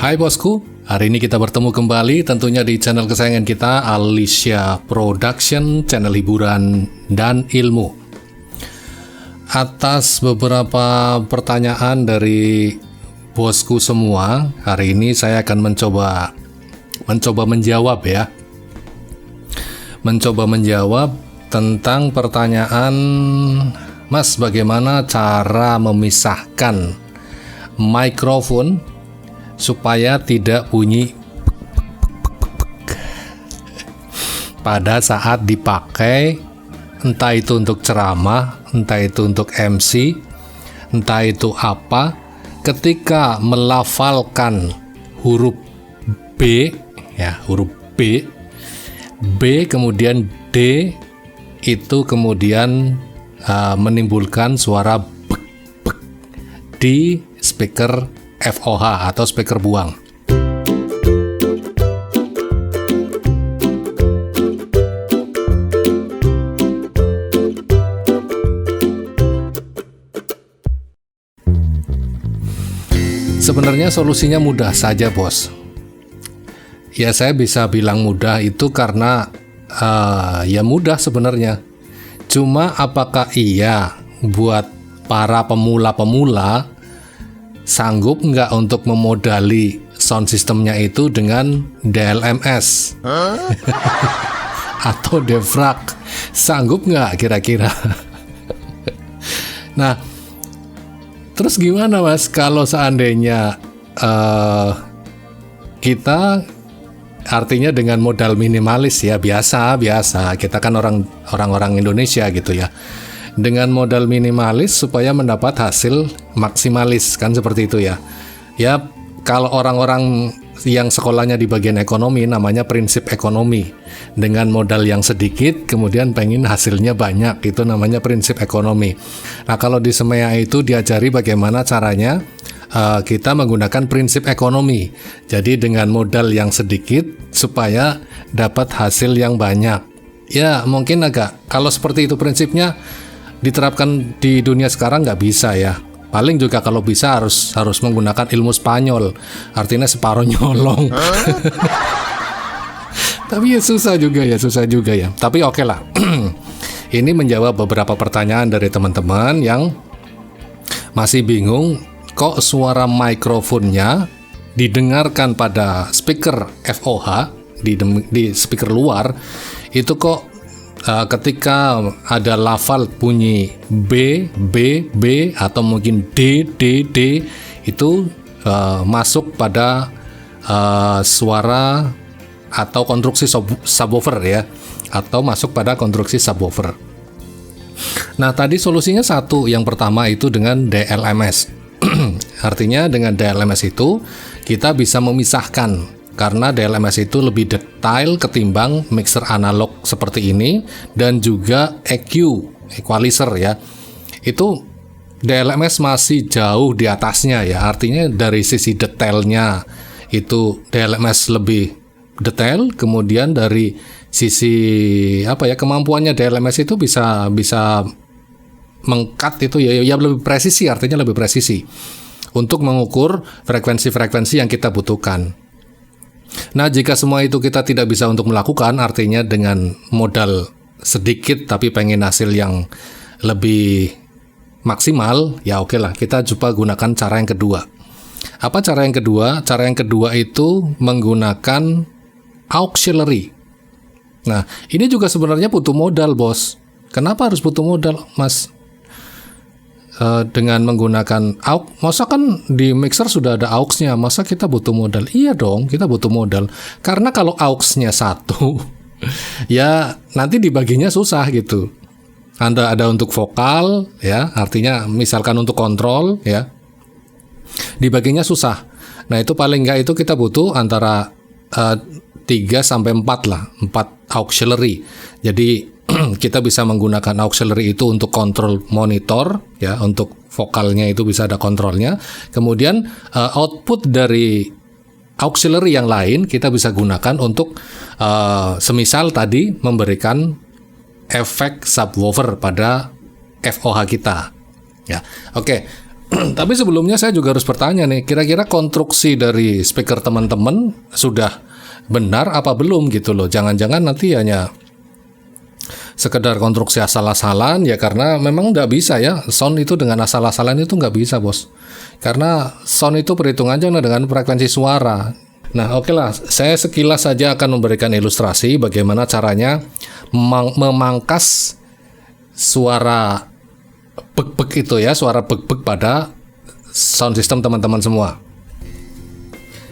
Hai bosku, hari ini kita bertemu kembali tentunya di channel kesayangan kita, Alicia Production, channel hiburan dan ilmu. Atas beberapa pertanyaan dari bosku semua, hari ini saya akan mencoba menjawab ya. Mencoba menjawab tentang pertanyaan, Mas, bagaimana cara memisahkan mikrofon supaya tidak bunyi pada saat dipakai, entah itu untuk ceramah, entah itu untuk MC, entah itu apa, ketika melafalkan huruf B, ya huruf B kemudian D itu kemudian menimbulkan suara bek di speaker FOH atau speaker buang. Sebenarnya solusinya mudah saja, bos. Ya, saya bisa bilang mudah itu karena ya mudah sebenarnya. Cuma apakah iya buat para pemula-pemula sanggup nggak untuk memodali sound systemnya itu dengan DLMS atau Devrak? Sanggup nggak kira-kira? Nah, terus gimana mas kalau seandainya kita artinya dengan modal minimalis ya, biasa kita kan orang-orang Indonesia gitu ya, dengan modal minimalis supaya mendapat hasil maksimalis, kan seperti itu ya. Ya, kalau orang-orang yang sekolahnya di bagian ekonomi namanya prinsip ekonomi. Dengan modal yang sedikit kemudian pengen hasilnya banyak, itu namanya prinsip ekonomi. Nah, kalau di Semea itu diajari bagaimana caranya kita menggunakan prinsip ekonomi. Jadi dengan modal yang sedikit supaya dapat hasil yang banyak. Ya, mungkin kalau seperti itu prinsipnya diterapkan di dunia sekarang nggak bisa ya. Paling juga kalau bisa harus menggunakan ilmu Spanyol, artinya separuh nyolong. Tapi ya susah juga ya. Tapi oke lah. Ini menjawab beberapa pertanyaan dari teman-teman yang masih bingung kok suara mikrofonnya didengarkan pada speaker FOH di speaker luar itu kok ketika ada lafal bunyi B atau mungkin D itu masuk pada suara atau konstruksi subwoofer ya, atau masuk pada konstruksi subwoofer. Nah, tadi solusinya satu, yang pertama itu dengan DLMS. Artinya dengan DLMS itu kita bisa memisahkan, karena DLMS itu lebih detail ketimbang mixer analog seperti ini, dan juga EQ, equalizer ya. Itu DLMS masih jauh di atasnya ya, artinya dari sisi detailnya itu DLMS lebih detail, kemudian dari sisi kemampuannya DLMS itu bisa mengkat itu ya lebih presisi, artinya lebih presisi untuk mengukur frekuensi-frekuensi yang kita butuhkan. Nah, jika semua itu kita tidak bisa untuk melakukan, artinya dengan modal sedikit tapi pengen hasil yang lebih maksimal, ya oke lah, kita coba gunakan cara yang kedua. Apa cara yang kedua? Cara yang kedua itu menggunakan auxiliary. Nah, ini juga sebenarnya butuh modal, bos. Kenapa harus butuh modal, mas? Dengan menggunakan aux, masa kan di mixer sudah ada aux-nya, masa kita butuh modal? Iya dong, kita butuh modal. Karena kalau aux-nya satu, ya nanti dibaginya susah gitu. Ada untuk vokal, ya, artinya misalkan untuk kontrol, ya, dibaginya susah. Nah, itu paling nggak itu kita butuh antara 3-4 lah, 4 auxiliary. Jadi kita bisa menggunakan auxiliary itu untuk kontrol monitor ya, untuk vokalnya itu bisa ada kontrolnya. Kemudian output dari auxiliary yang lain kita bisa gunakan untuk semisal tadi memberikan efek subwoofer pada FOH kita. Ya, oke. Tapi sebelumnya saya juga harus bertanya nih, kira-kira konstruksi dari speaker teman-teman sudah benar apa belum gitu loh. Jangan-jangan nanti hanya sekedar konstruksi asal-asalan ya, karena memang nggak bisa ya, sound itu dengan asal-asalan itu nggak bisa bos, karena sound itu perhitungannya dengan frekuensi suara. Nah oke lah, saya sekilas saja akan memberikan ilustrasi bagaimana caranya memangkas suara bek-bek itu ya, suara bek-bek pada sound system teman-teman semua.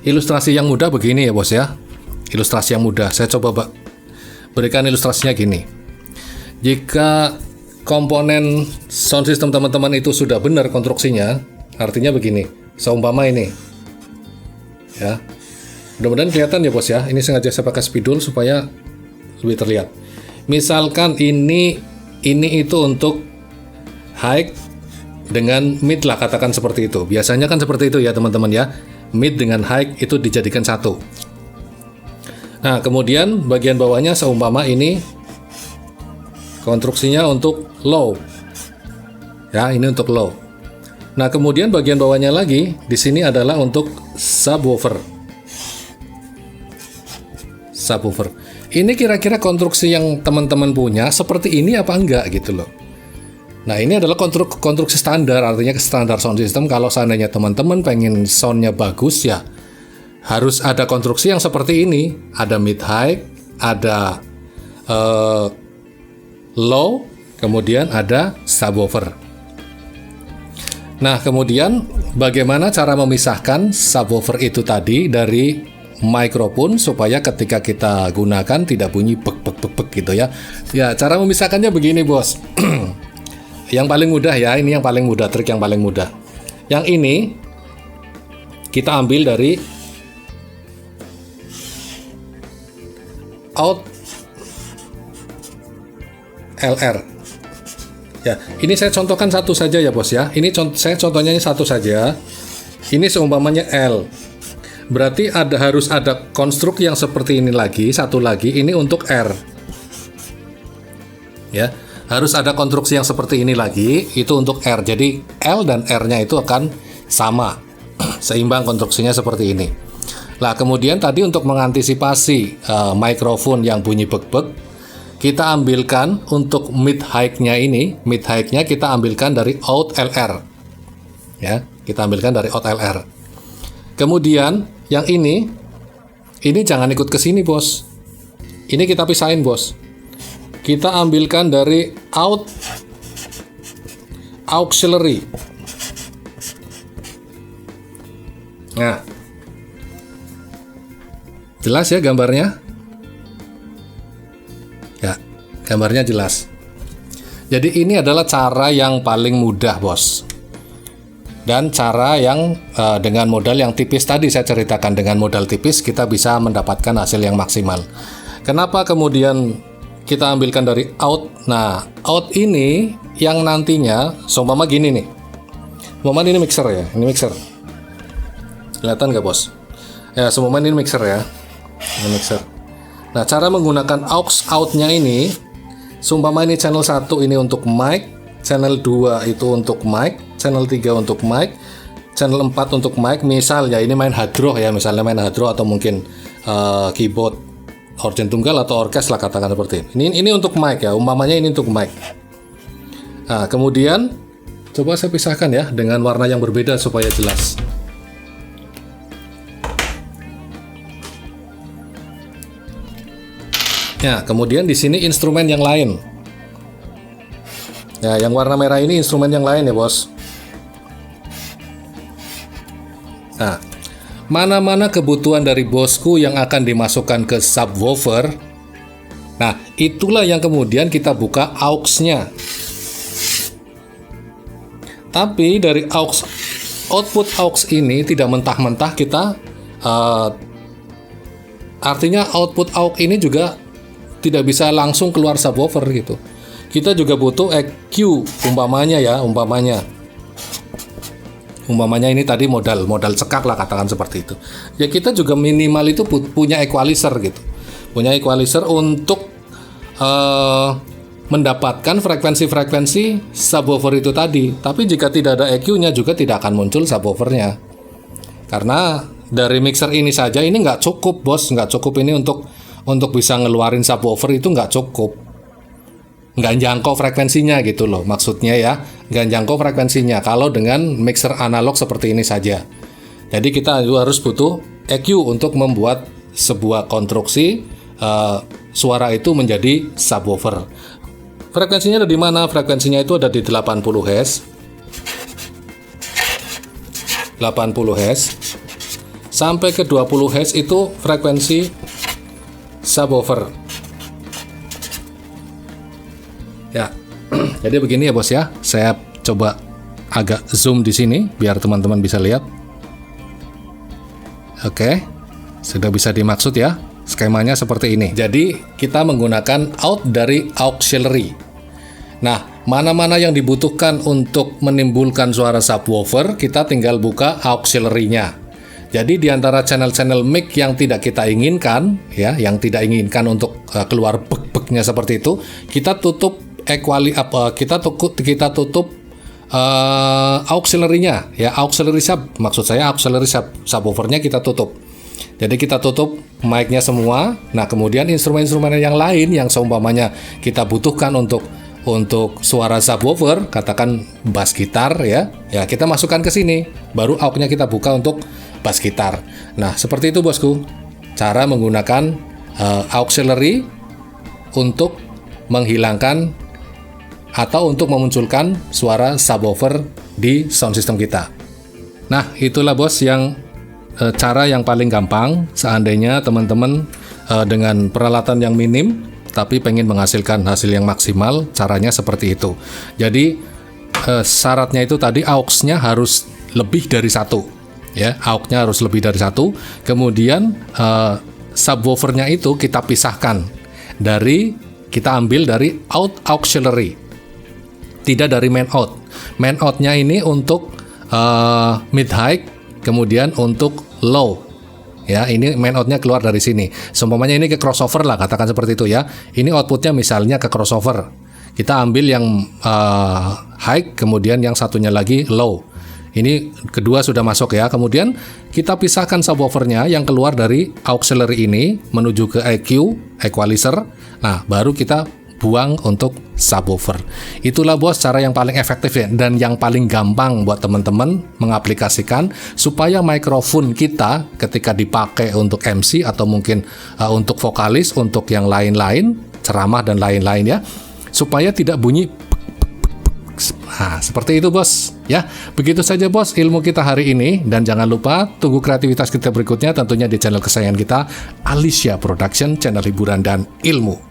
Ilustrasi yang mudah begini ya bos ya, ilustrasi yang mudah, saya coba berikan ilustrasinya gini. Jika komponen sound system teman-teman itu sudah benar konstruksinya, artinya begini, seumpama ini ya, mudah-mudahan kelihatan ya bos ya, ini sengaja saya pakai spidol supaya lebih terlihat. Misalkan ini itu untuk high dengan mid lah, katakan seperti itu. Biasanya kan seperti itu ya teman-teman ya, mid dengan high itu dijadikan satu. Nah kemudian bagian bawahnya seumpama ini konstruksinya untuk low ya, ini untuk low. Nah kemudian bagian bawahnya lagi di sini adalah untuk subwoofer. Ini kira-kira konstruksi yang teman-teman punya seperti ini apa enggak gitu loh. Nah ini adalah konstruksi standar, artinya standar sound system. Kalau seandainya teman-teman pengen soundnya bagus ya, harus ada konstruksi yang seperti ini. Ada mid high, ada low, kemudian ada subwoofer. Nah kemudian bagaimana cara memisahkan subwoofer itu tadi dari mikrofon supaya ketika kita gunakan tidak bunyi bek gitu ya. Ya cara memisahkannya begini bos. Yang paling mudah ya, ini yang paling mudah, trik yang paling mudah. Yang ini kita ambil dari out LR. Ya, ini saya contohkan satu saja ya bos ya. Ini saya contohnya ini satu saja. Ini seumpamanya L. Berarti harus ada konstruk yang seperti ini lagi, satu lagi. Ini untuk R. Ya. Harus ada konstruksi yang seperti ini lagi, itu untuk R. Jadi L dan R-nya itu akan sama, seimbang konstruksinya seperti ini. Nah kemudian tadi untuk mengantisipasi mikrofon yang bunyi bek-bek, kita ambilkan untuk mid high-nya ini, mid high-nya kita ambilkan dari out LR. Ya, kita ambilkan dari out LR. Kemudian yang ini jangan ikut ke sini bos. Ini kita pisahin bos. Kita ambilkan dari out auxiliary. Nah, jelas ya gambarnya? Ya, gambarnya jelas. Jadi ini adalah cara yang paling mudah bos. Dan cara yang dengan modal yang tipis tadi saya ceritakan, dengan modal tipis kita bisa mendapatkan hasil yang maksimal. Kenapa kemudian kita ambilkan dari out? Nah, out ini yang nantinya seumpama gini nih. Seumpama ini mixer ya, ini mixer. Kelihatan nggak bos? Ya, seumpama ini mixer ya. Ini mixer. Nah, cara menggunakan aux outnya ini, seumpama ini channel 1 ini untuk mic, channel 2 itu untuk mic, channel 3 untuk mic, channel 4 untuk mic. Misal ya ini main hadroh ya, misalnya main hadroh atau mungkin keyboard organ tunggal atau orkes lah, katakan seperti ini. Ini untuk mic ya, umpamanya ini untuk mic. Nah, kemudian coba saya pisahkan ya dengan warna yang berbeda supaya jelas. Ya, kemudian di sini instrumen yang lain. Ya, yang warna merah ini instrumen yang lain ya, bos. Nah, mana-mana kebutuhan dari bosku yang akan dimasukkan ke subwoofer. Nah, itulah yang kemudian kita buka aux-nya. Tapi dari output aux ini tidak mentah-mentah kita artinya output aux ini juga tidak bisa langsung keluar subwoofer gitu. Kita juga butuh EQ umpamanya ya, umpamanya ini tadi modal cekak lah, katakan seperti itu. Ya kita juga minimal itu punya equalizer gitu. Punya equalizer untuk mendapatkan frekuensi-frekuensi subwoofer itu tadi. Tapi jika tidak ada EQ-nya juga tidak akan muncul subwoofernya. Karena dari mixer ini saja ini nggak cukup, bos. Nggak cukup ini untuk bisa ngeluarin subwoofer itu nggak cukup. Nggak jangkau frekuensinya gitu loh maksudnya ya. Nggak jangkau frekuensinya kalau dengan mixer analog seperti ini saja. Jadi kita harus butuh EQ untuk membuat sebuah konstruksi suara itu menjadi subwoofer. Frekuensinya ada di mana? Frekuensinya itu ada di 80 Hz. 80 Hz sampai ke 20 Hz itu frekuensi subwoofer. Ya. Jadi begini ya, bos ya. Saya coba agak zoom di sini biar teman-teman bisa lihat. Oke. Sudah bisa dimaksud ya. Skemanya seperti ini. Jadi kita menggunakan out dari auxiliary. Nah, mana-mana yang dibutuhkan untuk menimbulkan suara subwoofer, kita tinggal buka auxiliary-nya. Jadi di antara channel-channel mic yang tidak kita inginkan, ya, yang tidak inginkan untuk keluar bek-beknya seperti itu, kita tutup kita tutup auxiliary-nya, ya, auxiliary sub. Maksud saya auxiliary subwoofer-nya kita tutup. Jadi kita tutup mic-nya semua. Nah, kemudian instrumen-instrumen yang lain yang seumpamanya kita butuhkan untuk suara subwoofer, katakan bass gitar ya kita masukkan ke sini. Baru aux-nya kita buka untuk bass gitar. Nah, seperti itu bosku. Cara menggunakan auxiliary untuk menghilangkan atau untuk memunculkan suara subwoofer di sound system kita. Nah, itulah bos yang cara yang paling gampang seandainya teman-teman dengan peralatan yang minim tapi pengen menghasilkan hasil yang maksimal, caranya seperti itu. Jadi syaratnya itu tadi aux-nya harus lebih dari satu, ya, aux-nya harus lebih dari satu. Kemudian subwoofernya itu kita pisahkan kita ambil dari out auxiliary, tidak dari main out. Main out-nya ini untuk mid high, kemudian untuk low. Ya, ini main out-nya keluar dari sini. Seumpamanya ini ke crossover lah, katakan seperti itu ya. Ini outputnya misalnya ke crossover. Kita ambil yang high, kemudian yang satunya lagi low. Ini kedua sudah masuk ya. Kemudian kita pisahkan subwoofernya yang keluar dari auxiliary ini menuju ke EQ, equalizer. Nah, baru kita buang untuk subwoofer. Itulah bos cara yang paling efektif ya, dan yang paling gampang buat teman-teman mengaplikasikan supaya mikrofon kita ketika dipakai untuk MC atau mungkin untuk vokalis, untuk yang lain-lain, ceramah dan lain-lain ya, supaya tidak bunyi. Nah, seperti itu bos ya. Begitu saja bos ilmu kita hari ini, dan jangan lupa tunggu kreativitas kita berikutnya tentunya di channel kesayangan kita, Alicia Production, channel hiburan dan ilmu.